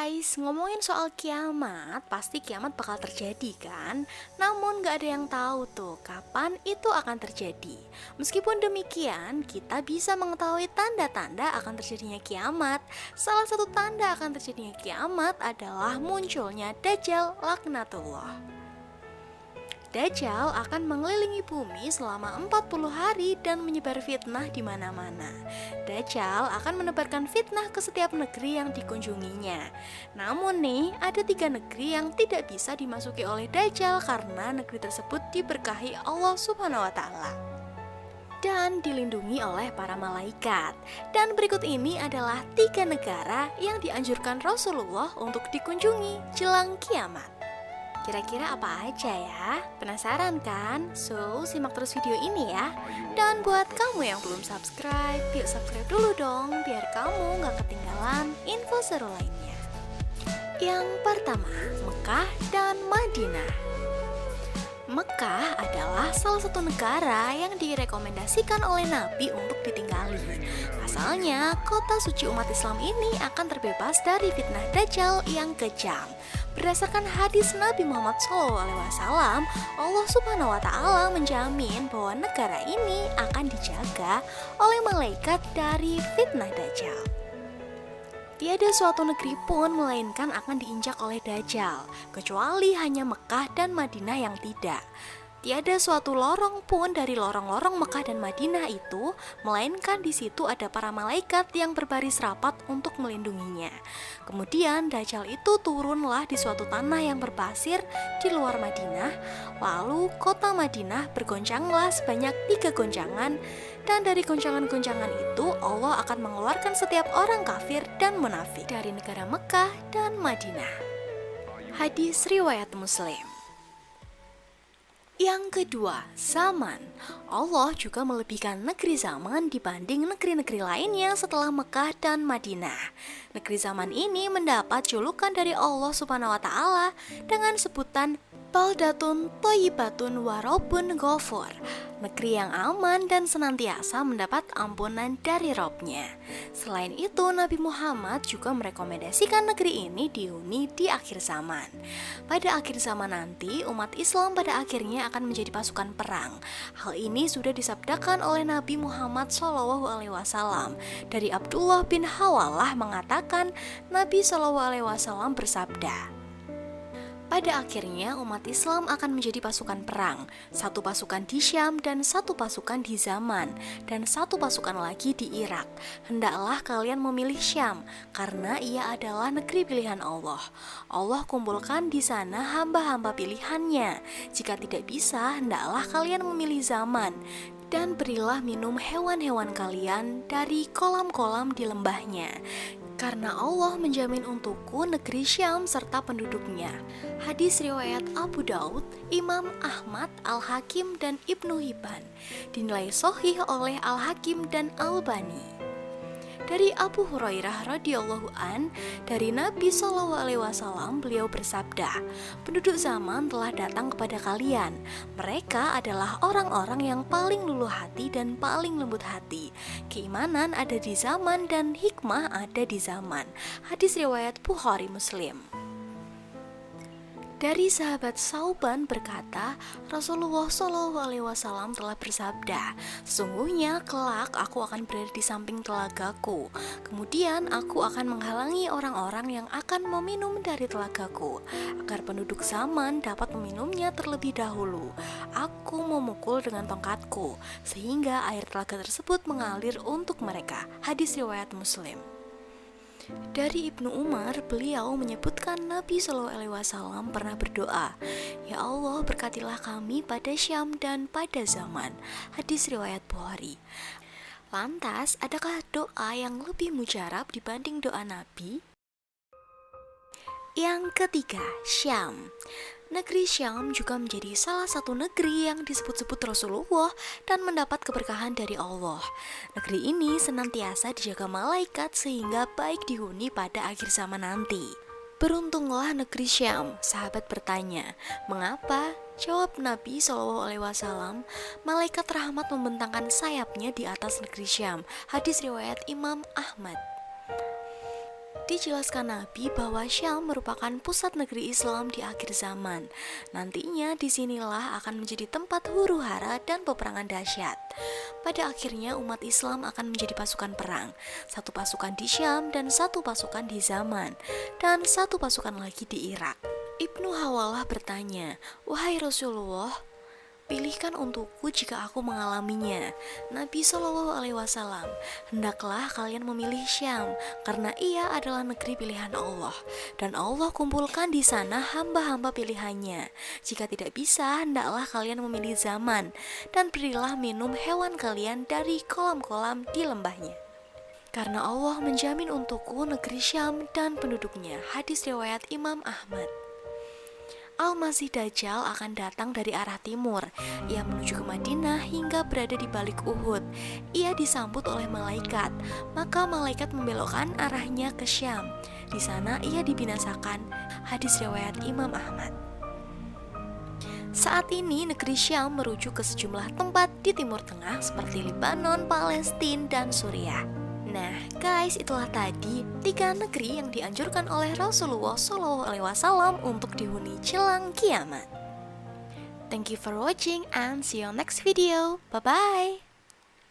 Guys, ngomongin soal kiamat, pasti kiamat bakal terjadi kan? Namun gak ada yang tahu tuh kapan itu akan terjadi. Meskipun demikian, kita bisa mengetahui tanda-tanda akan terjadinya kiamat. Salah satu tanda akan terjadinya kiamat adalah munculnya Dajjal laknatullah. Dajjal akan mengelilingi bumi selama 40 hari dan menyebar fitnah di mana-mana. Dajjal akan menebarkan fitnah ke setiap negeri yang dikunjunginya. Namun nih, ada 3 negeri yang tidak bisa dimasuki oleh Dajjal karena negeri tersebut diberkahi Allah Subhanahu wa Ta'ala dan dilindungi oleh para malaikat. Dan berikut ini adalah 3 negara yang dianjurkan Rasulullah untuk dikunjungi jelang kiamat. Kira-kira apa aja ya? Penasaran kan? So, simak terus video ini ya. Dan buat kamu yang belum subscribe, yuk subscribe dulu dong biar kamu gak ketinggalan info seru lainnya. Yang pertama, Mekah dan Madinah. Mekah adalah salah satu negara yang direkomendasikan oleh Nabi untuk ditinggali. Pasalnya, kota suci umat Islam ini akan terbebas dari fitnah Dajjal yang kejam. Berdasarkan hadis Nabi Muhammad SAW, Allah Subhanahu wa Ta'ala menjamin bahwa negara ini akan dijaga oleh malaikat dari fitnah Dajjal. Tiada suatu negeri pun melainkan akan diinjak oleh Dajjal, kecuali hanya Mekah dan Madinah yang tidak. Tiada suatu lorong pun dari lorong-lorong Mekah dan Madinah itu, melainkan di situ ada para malaikat yang berbaris rapat untuk melindunginya. Kemudian Dajjal itu turunlah di suatu tanah yang berpasir di luar Madinah. Lalu kota Madinah bergoncanglah sebanyak 3 goncangan. Dan dari goncangan-goncangan itu Allah akan mengeluarkan setiap orang kafir dan munafik dari negara Mekah dan Madinah. Hadis riwayat Muslim. Yang kedua, zaman. Allah juga melebihkan negeri zaman dibanding negeri-negeri lainnya setelah Mekah dan Madinah. Negeri zaman ini mendapat julukan dari Allah Subhanahu wa Ta'ala dengan sebutan Baldatun Thayyibatun wa Rabbun Ghafur, negeri yang aman dan senantiasa mendapat ampunan dari Rabb-Nya. Selain itu, Nabi Muhammad juga merekomendasikan negeri ini dihuni di akhir zaman. Pada akhir zaman nanti, umat Islam pada akhirnya akan menjadi pasukan perang. Hal ini sudah disabdakan oleh Nabi Muhammad SAW. Dari Abdullah bin Hawalah mengatakan, Nabi SAW bersabda, pada akhirnya umat Islam akan menjadi pasukan perang, 1 pasukan di Syam dan 1 pasukan di Zaman, dan 1 pasukan lagi di Irak. Hendaklah kalian memilih Syam, karena ia adalah negeri pilihan Allah. Allah kumpulkan di sana hamba-hamba pilihannya. Jika tidak bisa, hendaklah kalian memilih Zaman, dan berilah minum hewan-hewan kalian dari kolam-kolam di lembahnya. Karena Allah menjamin untukku negeri Syam serta penduduknya. Hadis riwayat Abu Daud, Imam Ahmad, Al-Hakim, dan Ibnu Hibban. Dinilai sahih oleh Al-Hakim dan Al-Albani. Dari Abu Hurairah radhiyallahu an, dari Nabi SAW, beliau bersabda, penduduk zaman telah datang kepada kalian. Mereka adalah orang-orang yang paling luluh hati dan paling lembut hati. Keimanan ada di zaman dan hikmah ada di zaman. Hadis riwayat Bukhari Muslim. Dari sahabat Sauban berkata, Rasulullah SAW telah bersabda, sesungguhnya kelak aku akan berada di samping telagaku. Kemudian aku akan menghalangi orang-orang yang akan meminum dari telagaku, agar penduduk zaman dapat meminumnya terlebih dahulu. Aku memukul dengan tongkatku, sehingga air telaga tersebut mengalir untuk mereka. Hadis riwayat Muslim. Dari Ibnu Umar, beliau menyebutkan Nabi SAW pernah berdoa, ya Allah berkatilah kami pada Syam dan pada zaman. Hadis riwayat Bukhari. Lantas, adakah doa yang lebih mujarab dibanding doa Nabi? Yang ketiga, Syam. Negeri Syam juga menjadi salah satu negeri yang disebut-sebut Rasulullah dan mendapat keberkahan dari Allah. Negeri ini senantiasa dijaga malaikat sehingga baik dihuni pada akhir zaman nanti. Beruntunglah negeri Syam, sahabat bertanya, mengapa? Jawab Nabi SAW, malaikat rahmat membentangkan sayapnya di atas negeri Syam. Hadis riwayat Imam Ahmad. Dijelaskan Nabi bahwa Syam merupakan pusat negeri Islam di akhir zaman. Nantinya disinilah akan menjadi tempat huru-hara dan peperangan dahsyat. Pada akhirnya umat Islam akan menjadi pasukan perang. Satu pasukan di Syam dan satu pasukan di Zaman. Dan satu pasukan lagi di Irak. Ibnu Hawalah bertanya, "Wahai Rasulullah, pilihkan untukku jika aku mengalaminya." Nabi Shallallahu Alaihi Wasallam, "Hendaklah kalian memilih Syam, karena ia adalah negeri pilihan Allah, dan Allah kumpulkan di sana hamba-hamba pilihannya. Jika tidak bisa, hendaklah kalian memilih Zaman, dan berilah minum hewan kalian dari kolam-kolam di lembahnya. Karena Allah menjamin untukku negeri Syam dan penduduknya." Hadis riwayat Imam Ahmad. Al-Masih Dajjal akan datang dari arah timur. Ia menuju ke Madinah hingga berada di balik Uhud. Ia disambut oleh malaikat, maka malaikat membelokkan arahnya ke Syam. Di sana ia dibinasakan. Hadis riwayat Imam Ahmad. Saat ini negeri Syam merujuk ke sejumlah tempat di Timur Tengah seperti Lebanon, Palestina, dan Suriah. Nah guys, itulah tadi 3 negeri yang dianjurkan oleh Rasulullah SAW untuk dihuni jelang kiamat. Thank you for watching and see you next video. Bye bye.